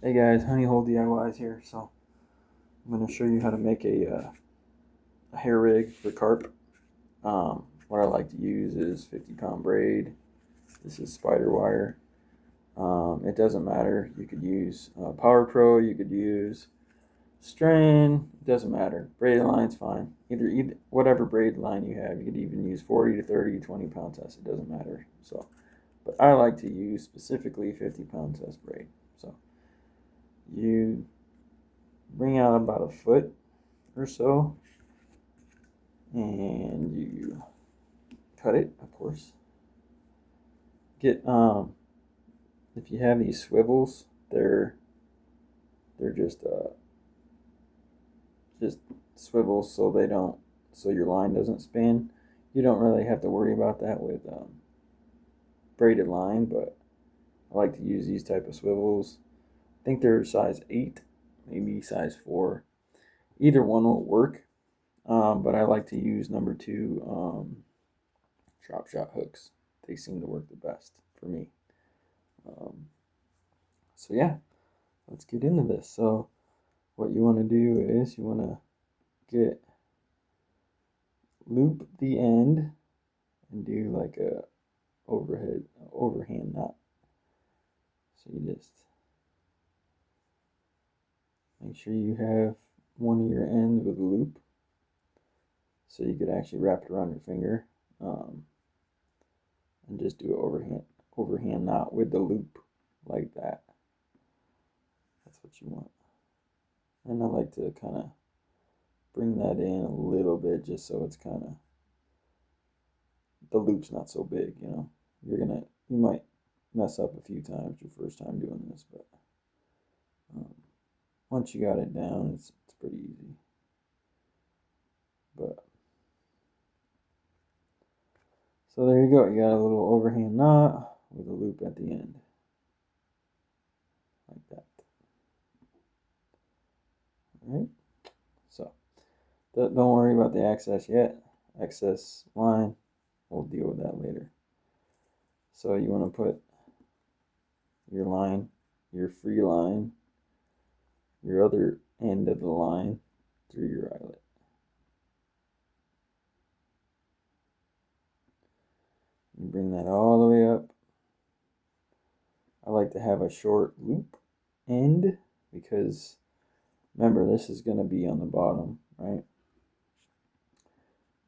Hey guys, Honey Hole DIYs here. So I'm going to show you how to make a hair rig for carp. What I like to use is 50-pound braid. This is spider wire. It doesn't matter. You could use Power Pro. You could use Strain. It doesn't matter. Braided line's fine. Either whatever braid line you have. You could even use 40 to 30, 20-pound test. It doesn't matter. But I like to use specifically 50-pound test braid. So you bring out about a foot or so, and you cut it, of course. Get if you have these swivels, they're just swivels so your line doesn't spin. You don't really have to worry about that with braided line, but I like to use these type of swivels. I think they're size 8, maybe size 4. Either one will work, but I like to use number 2 drop shot hooks. They seem to work the best for me. Um, so yeah, let's get into this. So what you want to do is you want to loop the end and do like a overhand knot. So you just make sure you have one of your ends with a loop, so you could actually wrap it around your finger, and just do an overhand knot with the loop like that. That's what you want. And I like to kind of bring that in a little bit just so it's kind of, the loop's not so big, you know. You might mess up a few times your first time doing this, but once you got it down, it's pretty easy. But so there you go. You got a little overhand knot with a loop at the end, like that. All right. So don't worry about the excess yet. Excess line, we'll deal with that later. So you want to put your line, your free line, your other end of the line through your eyelet. You bring that all the way up. I like to have a short loop end because remember, this is going to be on the bottom, right?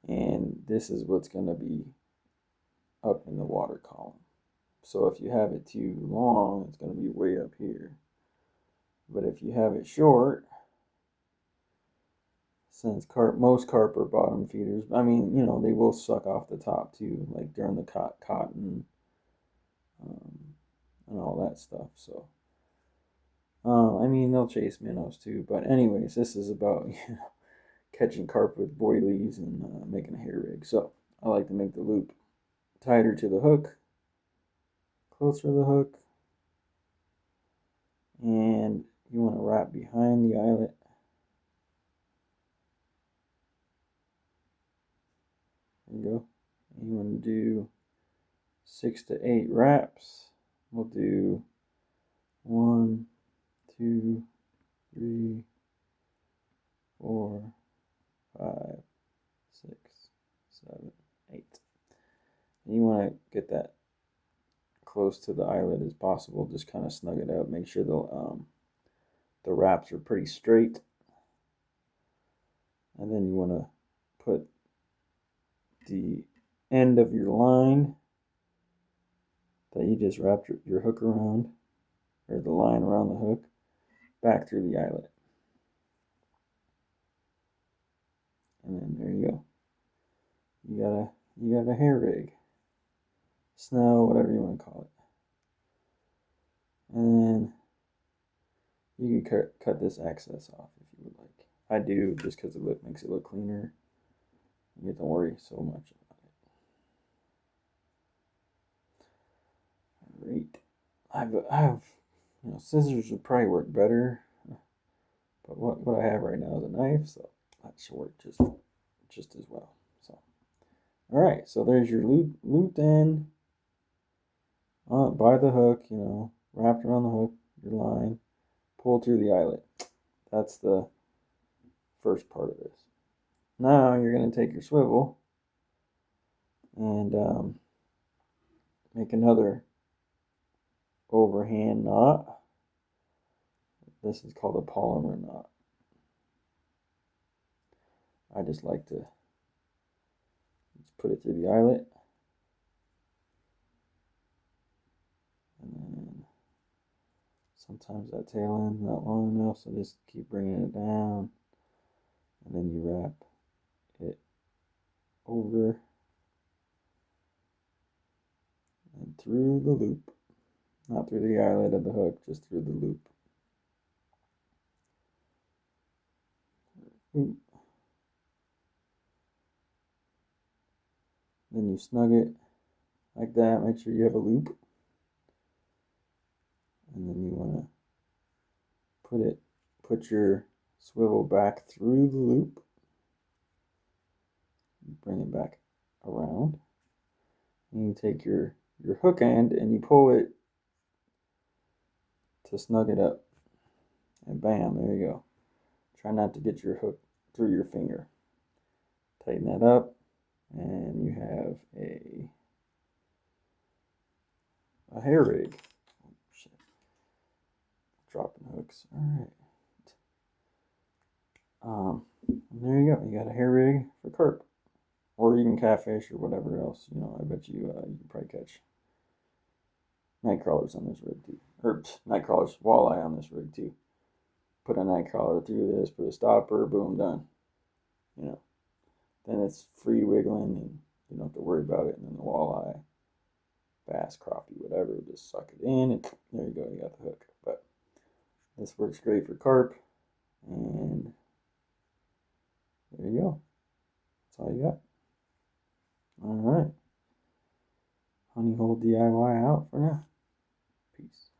And this is what's going to be up in the water column. So if you have it too long, it's going to be way up here. But if you have it short, since most carp are bottom feeders, I mean, you know, they will suck off the top too, like during the cotton and all that stuff. So, I mean, they'll chase minnows too. But anyways, this is about catching carp with boilies and making a hair rig. So I like to make the loop tighter to the hook, closer to the hook, and you want to wrap behind the eyelet. There you go. You want to do 6 to 8 wraps. We'll do 1, 2, 3, 4, 5, 6, 7, 8. And you want to get that close to the eyelet as possible. Just kind of snug it up. Make sure the wraps are pretty straight. And then you want to put the end of your line that you just wrapped your hook around, or the line around the hook, back through the eyelet. And then there you go. You got a hair rig, snow, whatever you want to call it. And then you can cut this excess off if you would like. I do, just because it makes it look cleaner. You don't worry so much about it. Great. I have, scissors would probably work better, but what I have right now is a knife, so that should work just as well. So, all right. So there's your looped end by the hook. Wrapped around the hook, your line. pull through the eyelet. That's the first part of this. Now you're going to take your swivel and make another overhand knot. This is called a polymer knot. I just like to put it through the eyelet. And then sometimes that tail end's not long enough, so just keep bringing it down. And then you wrap it over and through the loop. Not through the eyelet of the hook, just through the loop. Ooh. Then you snug it like that. Make sure you have a loop. And then you want to put your swivel back through the loop. Bring it back around. And you take your hook end and you pull it to snug it up. And bam, there you go. Try not to get your hook through your finger. Tighten that up, and you have a hair rig. Oh, shit. Dropping hooks. All right. There you go. You got a hair rig for carp, or even catfish or whatever else. You know, I bet you you can probably catch night crawlers on this rig too, or night crawlers, walleye on this rig too. Put a night crawler through this, put a stopper, boom, done. You know, then it's free wiggling and you don't have to worry about it. And then the walleye, bass, crappie, whatever, just suck it in and there you go, you got the hook. But this works great for carp, and there you go. That's all you got. All right. Honey hole DIY out for now. Peace.